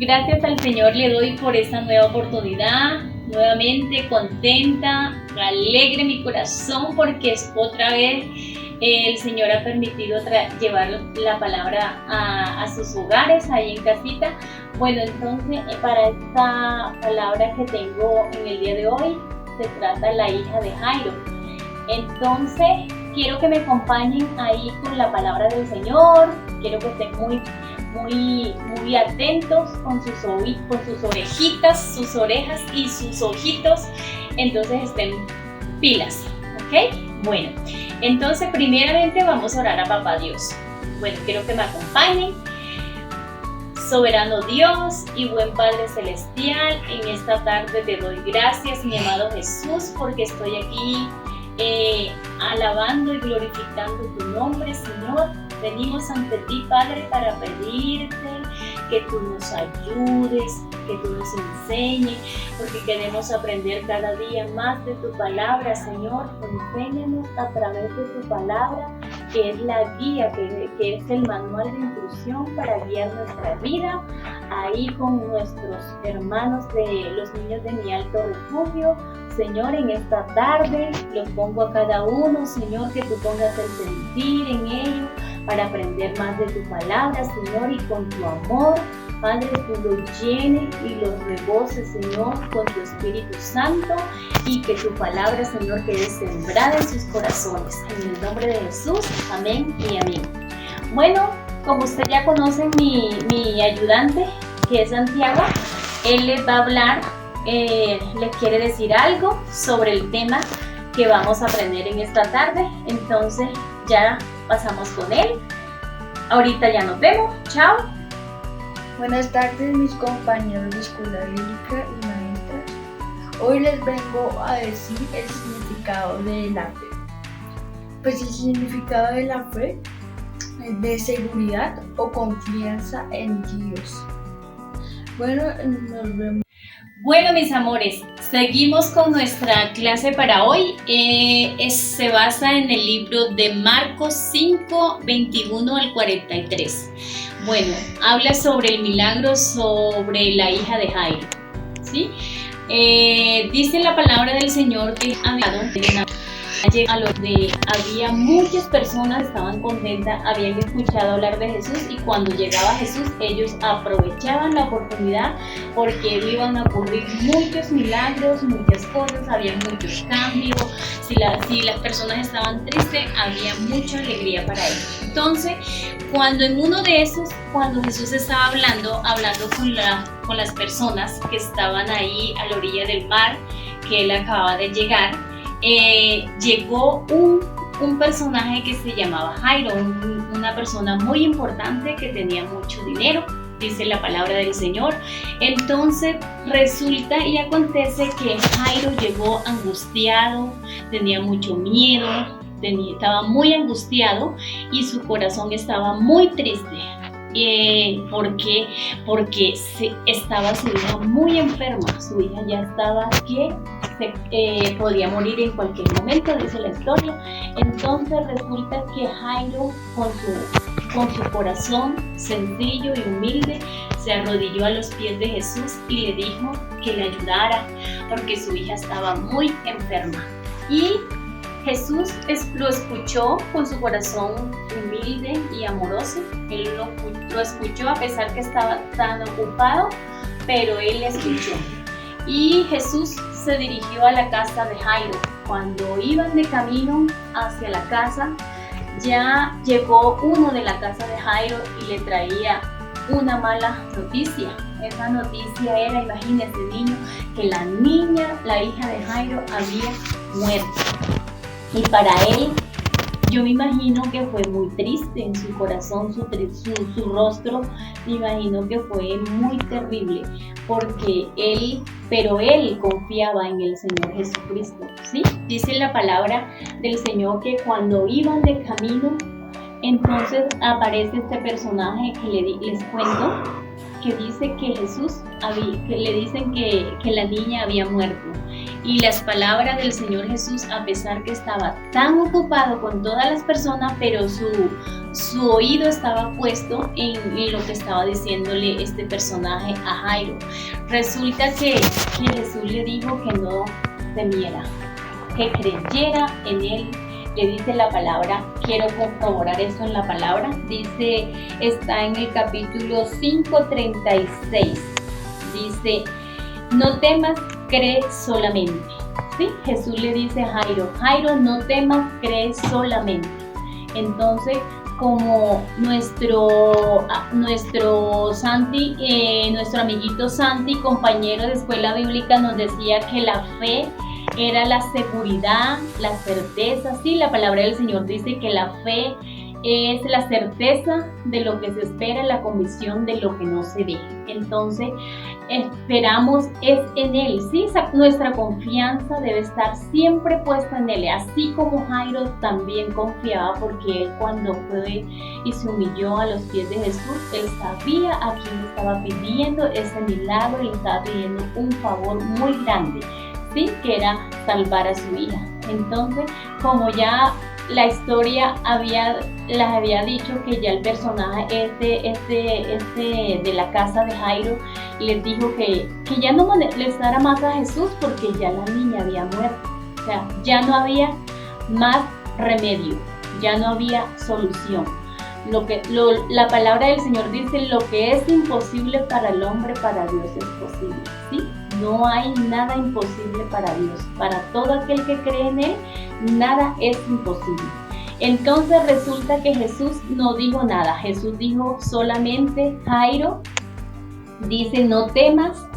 Gracias al Señor le doy por esta nueva oportunidad, nuevamente contenta, alegre mi corazón porque otra vez el Señor ha permitido llevar la palabra a sus hogares, ahí en casita. Bueno, entonces para esta palabra que tengo en el día de hoy, se trata de la hija de Jairo. Entonces quiero que me acompañen ahí con la palabra del Señor, quiero que estén muy atentos con sus orejitas, sus orejas y sus ojitos, entonces estén pilas, ¿ok? Bueno, entonces primeramente vamos a orar a Papá Dios. Bueno, quiero que me acompañen. Soberano Dios y buen Padre Celestial, en esta tarde te doy gracias, mi amado Jesús, porque estoy aquí alabando y glorificando tu nombre, Señor. Venimos ante ti, Padre, para pedirte que tú nos ayudes, que tú nos enseñes, porque queremos aprender cada día más de tu palabra, Señor. Enséñanos a través de tu palabra, que es la guía, que es el manual de instrucción para guiar nuestra vida, ahí con nuestros hermanos de los niños de mi alto refugio. Señor, en esta tarde los pongo a cada uno, Señor, que tú pongas el sentir en ellos para aprender más de tu palabra, Señor, y con tu amor, Padre, tú los llenes y los reboses, Señor, con tu Espíritu Santo, y que tu palabra, Señor, quede sembrada en sus corazones. En el nombre de Jesús, amén y amén. Bueno, como usted ya conoce mi ayudante, que es Santiago, él les va a hablar, les quiere decir algo sobre el tema que vamos a aprender en esta tarde. Entonces ya pasamos con él. Ahorita ya nos vemos. Chao. Buenas tardes, mis compañeros de escuela lírica y maestras. Hoy les vengo a decir el significado de la fe. Pues el significado de la fe es de seguridad o confianza en Dios. Bueno, nos vemos. Bueno, mis amores, seguimos con nuestra clase para hoy. Se basa en el libro de Marcos 5, 21 al 43. Bueno, habla sobre el milagro sobre la hija de Jairo, ¿sí? Dice la palabra del Señor que había muchas personas, estaban contentas, habían escuchado hablar de Jesús, y cuando llegaba Jesús ellos aprovechaban la oportunidad porque iban a ocurrir muchos milagros, muchas cosas, había muchos cambios. Si las personas estaban tristes, había mucha alegría para ellos. Entonces, cuando en uno de esos, cuando Jesús estaba hablando con las personas que estaban ahí a la orilla del mar, que él acababa de llegar, llegó un personaje que se llamaba Jairo, una persona muy importante que tenía mucho dinero, dice la palabra del Señor. Entonces resulta y acontece que Jairo llegó angustiado, tenía mucho miedo, estaba muy angustiado y su corazón estaba muy triste. ¿Por qué? Porque estaba su hija muy enferma, su hija ya estaba que podía morir en cualquier momento, dice la historia. Entonces resulta que Jairo, con su corazón sencillo y humilde, se arrodilló a los pies de Jesús y le dijo que le ayudara porque su hija estaba muy enferma. Y Jesús lo escuchó con su corazón humilde y amoroso. Él lo escuchó a pesar que estaba tan ocupado, pero él le escuchó. Y Jesús se dirigió a la casa de Jairo. Cuando iban de camino hacia la casa, ya llegó uno de la casa de Jairo y le traía una mala noticia. Esa noticia era, imagínense, niño, que la hija de Jairo, había muerto. Y para él, yo me imagino que fue muy triste en su corazón, su rostro, me imagino que fue muy terrible, porque él confiaba en el Señor Jesucristo, ¿sí? Dice la palabra del Señor que cuando iban de camino, entonces aparece este personaje que les cuento, que dice que que le dicen que la niña había muerto. Y las palabras del Señor Jesús, a pesar que estaba tan ocupado con todas las personas, pero su su oído estaba puesto en lo que estaba diciéndole este personaje a Jairo. Resulta que Jesús le dijo que no temiera, que creyera en él. Le dice la palabra, quiero corroborar esto en la palabra, dice, está en el capítulo 5:36, dice, no temas, cree solamente. ¿Sí? Jesús le dice a Jairo, Jairo, no temas, cree solamente. Entonces, como nuestro Santi, nuestro amiguito Santi, compañero de escuela bíblica, nos decía que la fe era la seguridad, la certeza. Sí, la palabra del Señor dice que la fe es la certeza de lo que se espera, la convicción de lo que no se ve. Entonces, esperamos es en Él, ¿sí? Nuestra confianza debe estar siempre puesta en Él, así como Jairo también confiaba, porque él cuando fue y se humilló a los pies de Jesús, él sabía a quién le estaba pidiendo ese milagro, le estaba pidiendo un favor muy grande, ¿sí? Que era salvar a su hija. Entonces, como ya la historia les había dicho que ya el personaje de la casa de Jairo les dijo que ya no molestara más a Jesús porque ya la niña había muerto. O sea, ya no había más remedio, ya no había solución. La palabra del Señor dice, lo que es imposible para el hombre, para Dios es posible, ¿sí? No hay nada imposible para Dios. Para todo aquel que cree en Él, nada es imposible. Entonces resulta que Jesús no dijo nada. Jesús dijo solamente, Jairo, dice, no temas,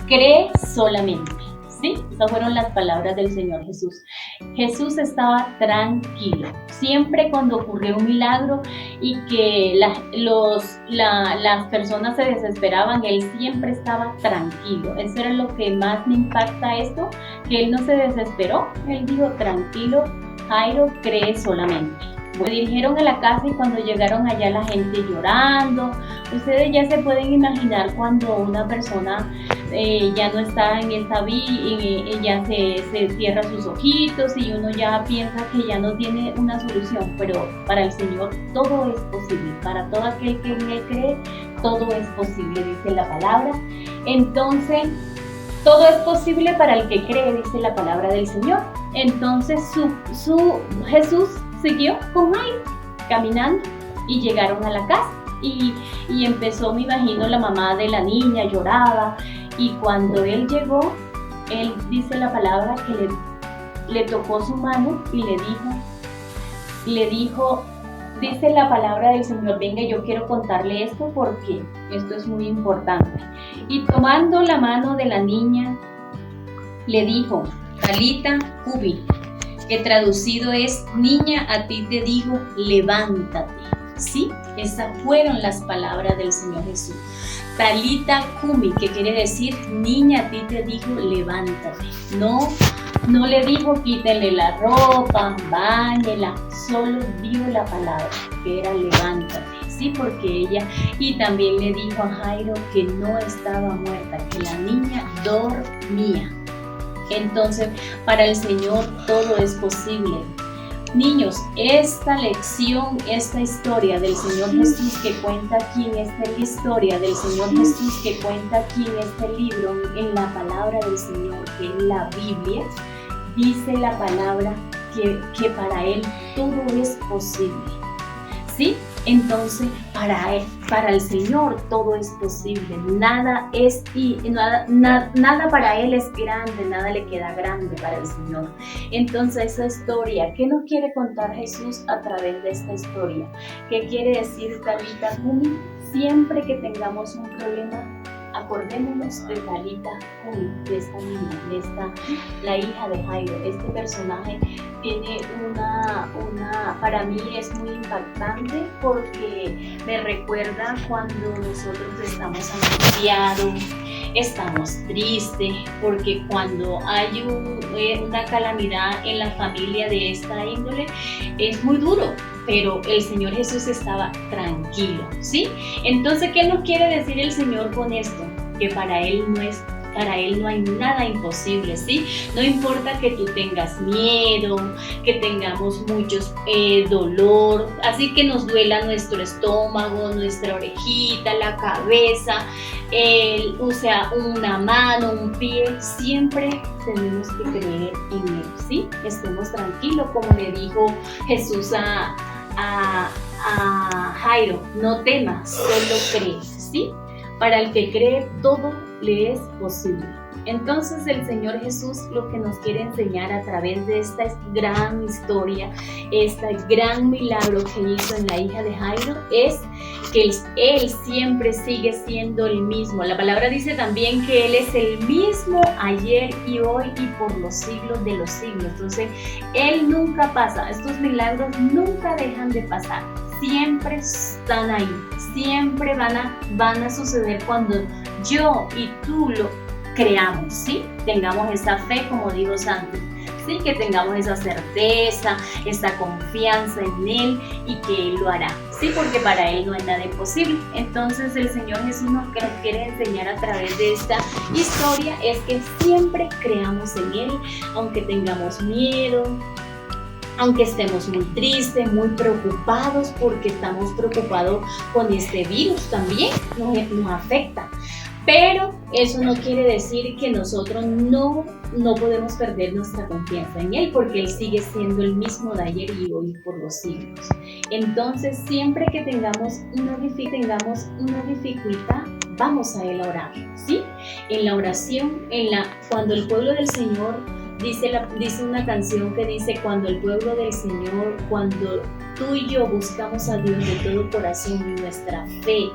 cree solamente. ¿Sí? Esas fueron las palabras del Señor Jesús. Jesús estaba tranquilo. Siempre cuando ocurrió un milagro y que las personas se desesperaban, Él siempre estaba tranquilo. Eso era lo que más me impacta esto, que Él no se desesperó. Él dijo, tranquilo, Jairo, cree solamente. Se dirigieron a la casa y cuando llegaron allá la gente llorando. Ustedes ya se pueden imaginar cuando una persona ya no está en esta vida, ya se cierra sus ojitos y uno ya piensa que ya no tiene una solución, pero para el Señor todo es posible. Para todo aquel que en Él cree, todo es posible, dice la palabra. Entonces, todo es posible para el que cree, dice la palabra del Señor. Entonces Jesús siguió con Jairo caminando y llegaron a la casa y empezó, me imagino, la mamá de la niña lloraba, y cuando él llegó, él dice la palabra que le tocó su mano y le dijo, dice la palabra del Señor, venga, yo quiero contarle esto porque esto es muy importante. Y tomando la mano de la niña, le dijo, Talita Cumi, que traducido es, niña, a ti te digo, levántate. ¿Sí? Esas fueron las palabras del Señor Jesús. Talita Cumi, que quiere decir, niña, a ti te digo, levántate. No le dijo, quítele la ropa, báñela, solo dijo la palabra, que era levántate. Sí, porque ella, y también le dijo a Jairo que no estaba muerta, que la niña dormía. Entonces, para el Señor todo es posible. Niños, esta lección, esta historia del Señor Jesús que cuenta aquí en esta historia del Señor Jesús que cuenta aquí en este libro, en la palabra del Señor, que es la Biblia, dice la palabra que para Él todo es posible. ¿Sí? Entonces, para el Señor todo es posible. Nada para Él es grande, nada le queda grande para el Señor. Entonces, esa historia, ¿qué nos quiere contar Jesús a través de esta historia? ¿Qué quiere decir Talita Cumi? Siempre que tengamos un problema, acordémonos de Talita Cumi, de esta niña, la hija de Jairo. Este personaje tiene para mí es muy impactante porque me recuerda cuando nosotros estamos angustiados, estamos tristes, porque cuando hay una calamidad en la familia de esta índole es muy duro, pero el Señor Jesús estaba tranquilo, ¿sí? Entonces, ¿qué nos quiere decir el Señor con esto? Que para Él no es Para Él no hay nada imposible, ¿sí? No importa que tú tengas miedo, que tengamos muchos dolor, así que nos duela nuestro estómago, nuestra orejita, la cabeza, o sea, una mano, un pie, siempre tenemos que creer en Él, ¿sí? Estemos tranquilos, como le dijo Jesús a Jairo, no temas, solo crees, ¿sí? Para el que cree, todo le es posible. Entonces el Señor Jesús lo que nos quiere enseñar a través de esta gran historia, este gran milagro que hizo en la hija de Jairo, es que Él siempre sigue siendo el mismo. La palabra dice también que Él es el mismo ayer y hoy y por los siglos de los siglos. Entonces Él nunca pasa, estos milagros nunca dejan de pasar. Siempre están ahí, siempre van a suceder cuando yo y tú lo creamos, ¿sí? Tengamos esa fe, como dijo Santi, ¿sí? Que tengamos esa certeza, esa confianza en Él y que Él lo hará, ¿sí? Porque para Él no hay nada imposible. Entonces el Señor Jesús nos quiere enseñar a través de esta historia es que siempre creamos en Él, aunque tengamos miedo, aunque estemos muy tristes, muy preocupados, porque estamos preocupados con este virus también, nos afecta. Pero eso no quiere decir que nosotros no podemos perder nuestra confianza en Él, porque Él sigue siendo el mismo de ayer y hoy por los siglos. Entonces, siempre que tengamos una dificultad, vamos a Él a orar, ¿sí? En la oración, cuando el pueblo del Señor dice una canción que dice, cuando el pueblo del Señor, cuando tú y yo buscamos a Dios de todo corazón y nuestra fe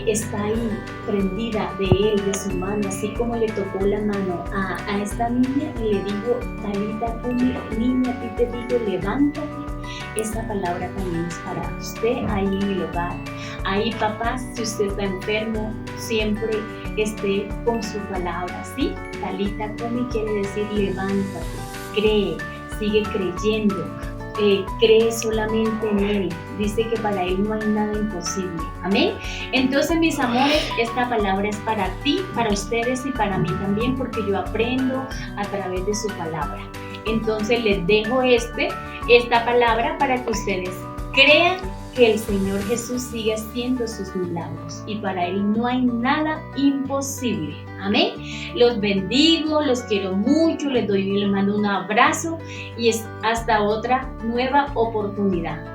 está ahí prendida de Él, de su mano, así como le tocó la mano a esta niña y le dijo, Talita cumi, niña, a ti te digo, levántate. Esta palabra también es para usted ahí en el hogar. Ahí, papás, si usted está enfermo, siempre esté con su palabra, ¿sí? Talita cumi quiere decir levántate, cree, sigue creyendo, cree solamente en Él. Dice que para Él no hay nada imposible. Amén. Entonces, mis amores, esta palabra es para ti, para ustedes y para mí también, porque yo aprendo a través de su palabra. Entonces les dejo esta palabra para que ustedes crean que el Señor Jesús sigue haciendo sus milagros y para Él no hay nada imposible. Amén. Los bendigo, los quiero mucho, les mando un abrazo y hasta otra nueva oportunidad.